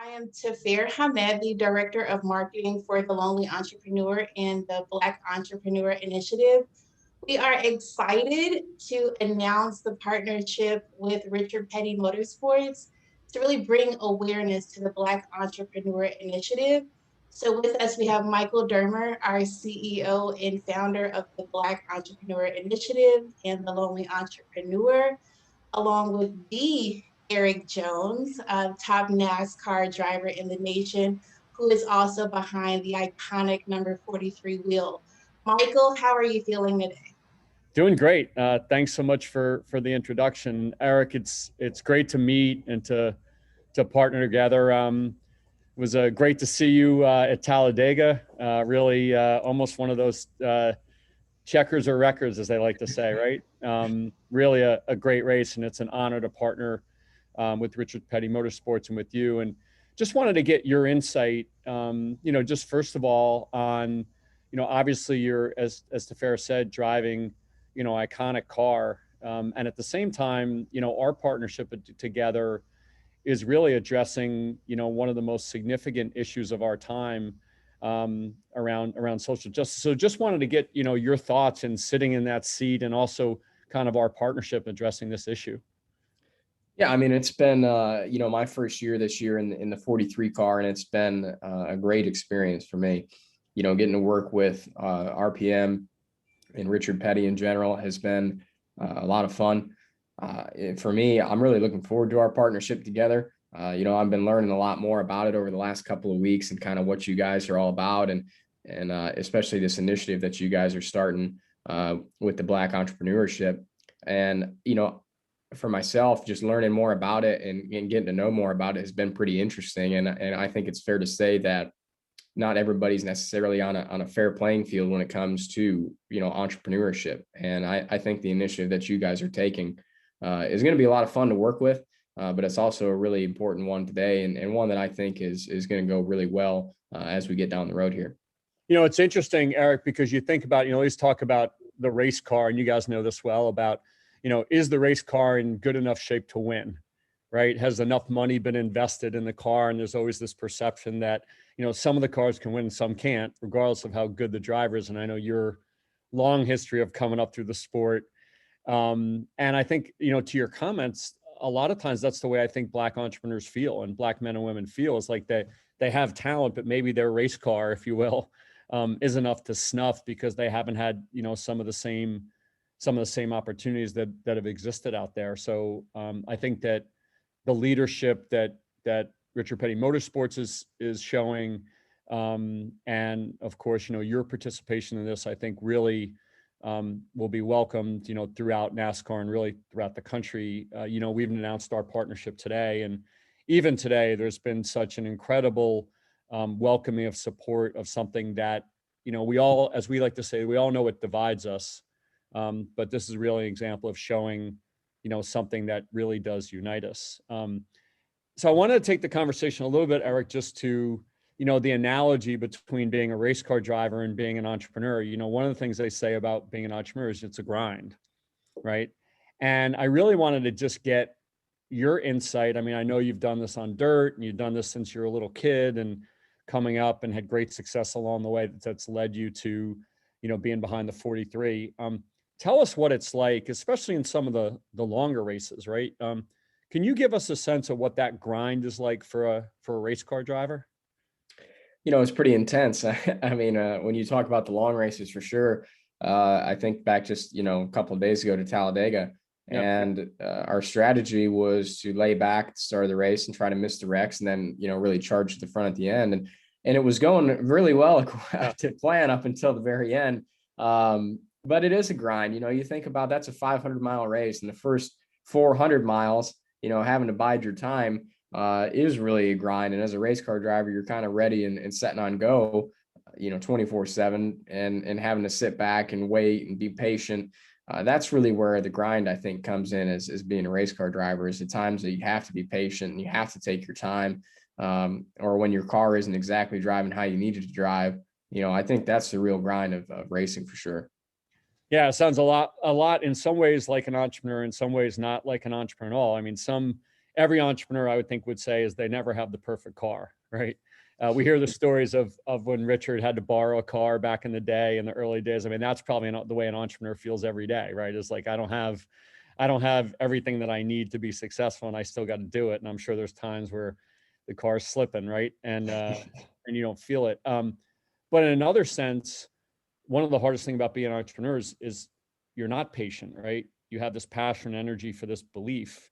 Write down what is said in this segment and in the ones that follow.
I am Tafer Hamed, the Director of Marketing for the Lonely Entrepreneur and the Black Entrepreneur Initiative. We are excited to announce the partnership with Richard Petty Motorsports to really bring awareness to the Black Entrepreneur Initiative. So, with us, we have Michael Dermer, our CEO and founder of the Black Entrepreneur Initiative and the Lonely Entrepreneur, along with the Eric Jones, top NASCAR driver in the nation, who is also behind the iconic number 43 wheel. Michael, how are you feeling today? Doing great. Thanks so much for the introduction, Eric. It's great to meet and to partner together. It was great to see you at Talladega. Really, almost one of those checkers or records, as they like to say, right? Really a great race, and it's an honor to partner with Richard Petty Motorsports and with you. And just wanted to get your insight, just first of all on, obviously you're, as Tafera said, driving, iconic car. And at the same time, our partnership together is really addressing, one of the most significant issues of our time around social justice. So just wanted to get, your thoughts in sitting in that seat and also kind of our partnership addressing this issue. Yeah, I mean, it's been, my first year this year in the 43 car, and it's been a great experience for me. Getting to work with RPM and Richard Petty in general has been a lot of fun. For me, I'm really looking forward to our partnership together. I've been learning a lot more about it over the last couple of weeks and kind of what you guys are all about, and especially this initiative that you guys are starting with the Black entrepreneurship. And, for myself, just learning more about it and getting to know more about it has been pretty interesting. And I think it's fair to say that not everybody's necessarily on a fair playing field when it comes to, entrepreneurship. And I think the initiative that you guys are taking is going to be a lot of fun to work with, but it's also a really important one today, and one that I think is going to go really well as we get down the road here. It's interesting, Eric, because you think about, always talk about the race car, and you guys know this well about, is the race car in good enough shape to win, right? Has enough money been invested in the car? And there's always this perception that, some of the cars can win, some can't, regardless of how good the driver is. And I know your long history of coming up through the sport. And I think, to your comments, a lot of times that's the way I think Black entrepreneurs feel, and Black men and women feel, is like they have talent, but maybe their race car, if you will, is enough to snuff because they haven't had, some of the same opportunities that have existed out there. So I think that the leadership that Richard Petty Motorsports is showing, and of course, your participation in this, I think really will be welcomed, throughout NASCAR and really throughout the country. We've announced our partnership today, and even today, there's been such an incredible welcoming of support of something that, we all, as we like to say, we all know what divides us. But this is really an example of showing, something that really does unite us. So I wanted to take the conversation a little bit, Eric, just to, the analogy between being a race car driver and being an entrepreneur. One of the things they say about being an entrepreneur is it's a grind, right? And I really wanted to just get your insight. I mean, I know you've done this on dirt, and you've done this since you're a little kid and coming up, and had great success along the way that's led you to, being behind the 43. Tell us what it's like, especially in some of the longer races, right? Can you give us a sense of what that grind is like for a race car driver? It's pretty intense. I mean, when you talk about the long races, for sure, I think back just, a couple of days ago to Talladega, and our strategy was to lay back at the start of the race and try to miss the wrecks, and then, really charge to the front at the end. And it was going really well to plan up until the very end. But it is a grind. You think about, that's a 500-mile race, and the first 400 miles, having to bide your time is really a grind. And as a race car driver, you're kind of ready and setting on go, 24/7, and having to sit back and wait and be patient. That's really where the grind, I think, comes in as being a race car driver, is the times that you have to be patient and you have to take your time, or when your car isn't exactly driving how you need it to drive. I think that's the real grind of racing, for sure. Yeah, it sounds a lot in some ways like an entrepreneur, in some ways not like an entrepreneur at all. I mean, some every entrepreneur I would think would say is they never have the perfect car, right? We hear the stories of when Richard had to borrow a car back in the day, in the early days. I mean, that's probably not the way an entrepreneur feels every day, right? It's like, I don't have everything that I need to be successful, and I still got to do it. And I'm sure there's times where the car's slipping, right? And you don't feel it. But in another sense, one of the hardest things about being entrepreneurs is you're not patient, right? You have this passion and energy for this belief.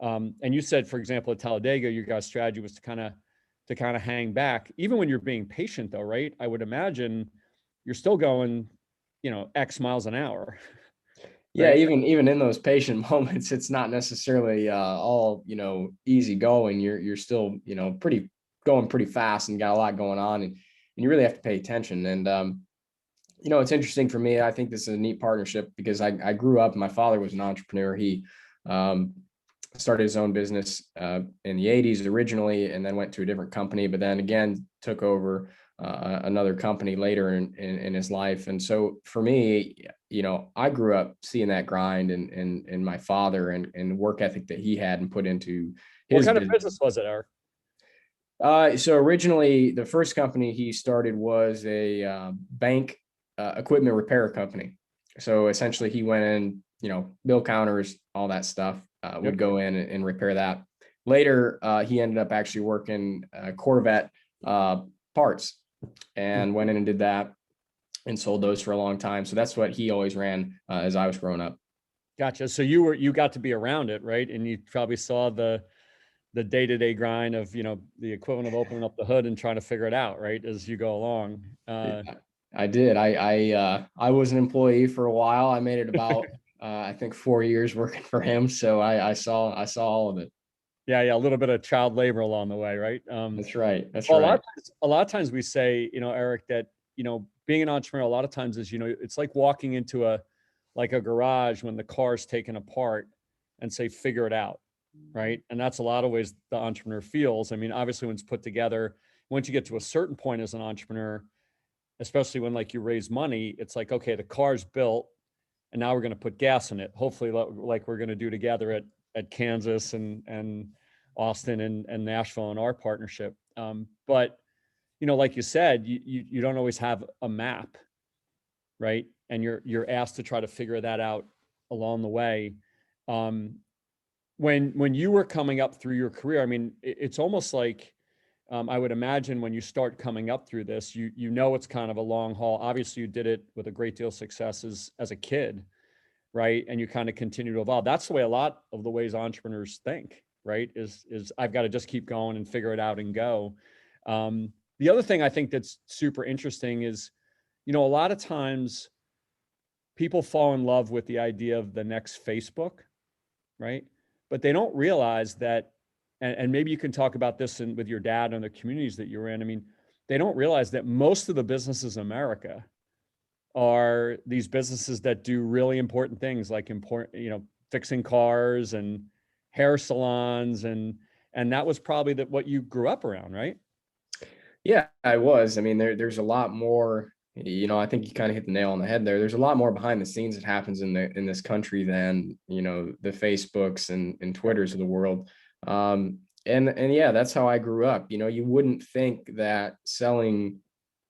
And you said, for example, at Talladega, your guys' strategy was to kind of hang back, even when you're being patient, though, right? I would imagine you're still going, X miles an hour. Yeah, Right? even in those patient moments, it's not necessarily all easy going. You're still pretty fast and got a lot going on, and you really have to pay attention. And it's interesting for me. I think this is a neat partnership because I grew up. My father was an entrepreneur. He started his own business in the 80s originally, and then went to a different company, but then again took over another company later in his life. And so for me, I grew up seeing that grind and my father and work ethic that he had and put into his What kind of business was it, Eric? So originally, the first company he started was a bank equipment repair company. So essentially, he went in, bill counters, all that stuff, would go in and repair that. Later, he ended up actually working Corvette parts and went in and did that and sold those for a long time. So that's what he always ran as I was growing up. Gotcha. So you got to be around it, right? And you probably saw the day-to-day grind of, the equivalent of opening up the hood and trying to figure it out, right, as you go along. I did. I was an employee for a while. I made it about I think 4 years working for him. So I saw all of it. Yeah. A little bit of child labor along the way, right? That's right. That's well, right. A lot of times we say, Eric, that, being an entrepreneur, a lot of times is, it's like walking into a garage when the car's taken apart and say, figure it out. Right. And that's a lot of ways the entrepreneur feels. I mean, obviously when it's put together, once you get to a certain point as an entrepreneur, especially when you raise money, it's like, okay, the car's built and now we're going to put gas in it. Hopefully like we're going to do together at Kansas and Austin and Nashville in our partnership. But, like you said, you don't always have a map, right? And you're asked to try to figure that out along the way. When you were coming up through your career, I mean, it's almost like, I would imagine when you start coming up through this, it's kind of a long haul. Obviously you did it with a great deal of success as a kid, right? And you kind of continue to evolve. That's the way a lot of the ways entrepreneurs think, right? Is I've got to just keep going and figure it out and go. The other thing I think that's super interesting is, a lot of times people fall in love with the idea of the next Facebook, right? But they don't realize that, and maybe you can talk about this with your dad and the communities that you're in. I mean, they don't realize that most of the businesses in America are these businesses that do really important things like fixing cars and hair salons. And that was probably what you grew up around, right? Yeah, I was. I mean, there's a lot more, I think you kind of hit the nail on the head there. There's a lot more behind the scenes that happens in this country than, the Facebooks and Twitters of the world. And yeah, that's how I grew up. You wouldn't think that selling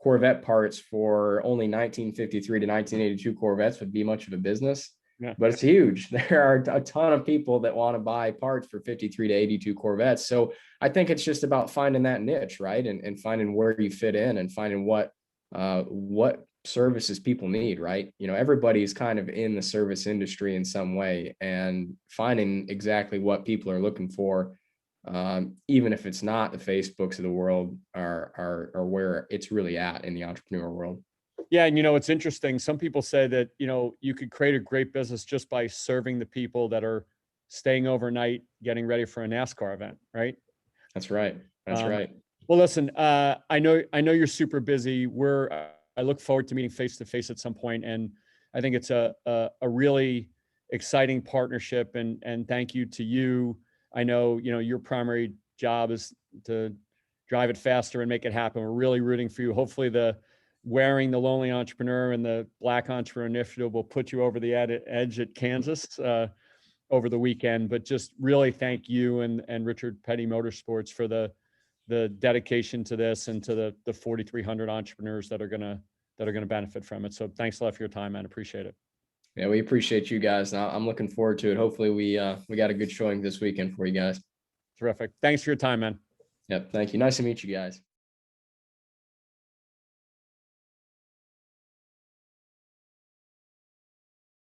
Corvette parts for only 1953 to 1982 Corvettes would be much of a business. Yeah. But it's huge. There are a ton of people that want to buy parts for 53 to 82 Corvettes. So I think it's just about finding that niche, right? And finding where you fit in and finding what services people need, right? Everybody's kind of in the service industry in some way, and finding exactly what people are looking for, even if it's not the Facebooks of the world, are where it's really at in the entrepreneur world. Yeah. And, it's interesting. Some people say that, you could create a great business just by serving the people that are staying overnight, getting ready for a NASCAR event, right? That's right. That's right. Well, listen, I know you're super busy. I look forward to meeting face to face at some point. And I think it's a really exciting partnership, and thank you to you. I know, your primary job is to drive it faster and make it happen. We're really rooting for you. Hopefully wearing the Lonely Entrepreneur and the Black Entrepreneur Initiative will put you over the edge at Kansas over the weekend, but just really thank you and Richard Petty Motorsports for the dedication to this and to the 4,300 entrepreneurs that are going to benefit from it. So thanks a lot for your time, man. Appreciate it. Yeah, we appreciate you guys. And I'm looking forward to it. Hopefully we got a good showing this weekend for you guys. Terrific. Thanks for your time, man. Yep. Thank you. Nice to meet you guys.